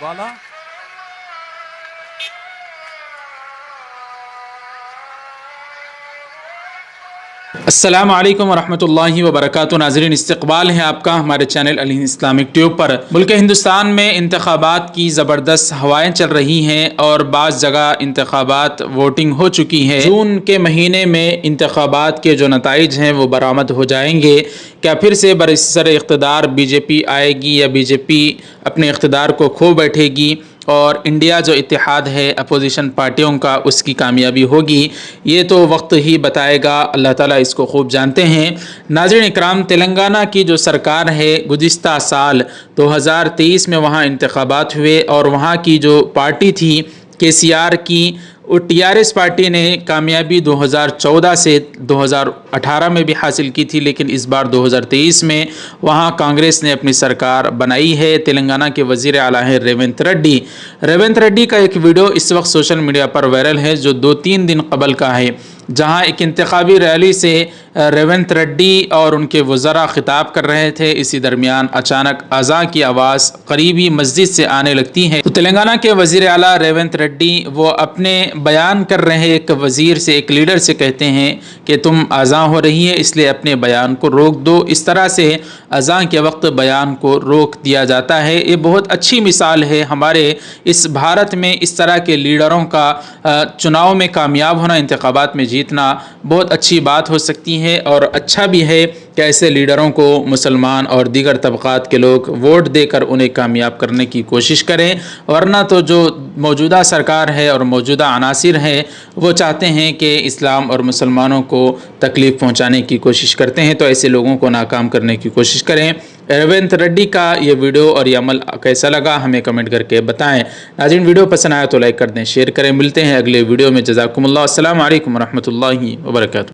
वाला। अस्सलाम वालेकुम वरहमतुल्लाहि वबरकातुहू। नाज़रीन, इस्तक़बाल है आपका हमारे चैनल अल हिंद इस्लामिक ट्यूब पर। मुल्क हिंदुस्तान में इंतखाबात की ज़बरदस्त हवाएं चल रही हैं और बाज़ जगह इंतखाबात वोटिंग हो चुकी है। जून के महीने में इंतखाबात के जो नताइज हैं वो बरामद हो जाएंगे। क्या फिर से बरसर इक़्तिदार बीजेपी आएगी या बीजेपी अपने इक़्तिदार को खो बैठेगी और इंडिया जो इत्तेहाद है अपोजिशन पार्टियों का उसकी कामयाबी होगी? ये तो वक्त ही बताएगा, अल्लाह ताला इसको खूब जानते हैं। नाज़रीन इकराम, तेलंगाना की जो सरकार है गुज़िस्ता साल 2023 में वहाँ इंतखाबात हुए और वहाँ की जो पार्टी थी KCR की, वो TRS पार्टी ने कामयाबी 2014 से 2018 में भी हासिल की थी, लेकिन इस बार 2023 में वहाँ कांग्रेस ने अपनी सरकार बनाई है। तेलंगाना के वज़ीर आला हैं रेवंत रेड्डी। रेवंत रेड्डी का एक वीडियो इस वक्त सोशल मीडिया पर वायरल है जो 2-3 दिन कबल का है, जहाँ एक इंतखाबी रैली से रेवंत रेड्डी और उनके वज़रा खिताब कर रहे थे। इसी दरमियान अचानक अज़ा की आवाज़ करीबी मस्जिद से आने लगती है। तो तेलंगाना के वज़ीर आला रेवंत रेड्डी वो अपने बयान कर रहे एक वज़ीर से, एक लीडर से कहते हैं कि तुम अज़ा हो रही है इसलिए अपने बयान को रोक दो। इस तरह से अज़ा के वक्त बयान को रोक दिया जाता है। ये बहुत अच्छी मिसाल है हमारे इस भारत में, इस तरह के लीडरों का चुनाव में कामयाब होना, इंतखाबात में जीतना बहुत अच्छी बात हो सकती है। और अच्छा भी है कि ऐसे लीडरों को मुसलमान और दीगर तबक़ात के लोग वोट देकर उन्हें कामयाब करने की कोशिश करें, वरना तो जो मौजूदा सरकार है और मौजूदा अनासिर हैं वो चाहते हैं कि इस्लाम और मुसलमानों को तकलीफ़ पहुँचाने की कोशिश करते हैं। तो ऐसे लोगों को नाकाम करने की कोशिश करें। रेवंत रेड्डी का ये वीडियो और ये अमल कैसा लगा हमें कमेंट करके बताएं। नाज़रीन, वीडियो पसंद आया तो लाइक कर दें, शेयर करें। मिलते हैं अगले वीडियो में। जज़ाकुमुल्लाह। अस्सलामु अलैकुम वरहमतुल्लाहि वबरकातुहू।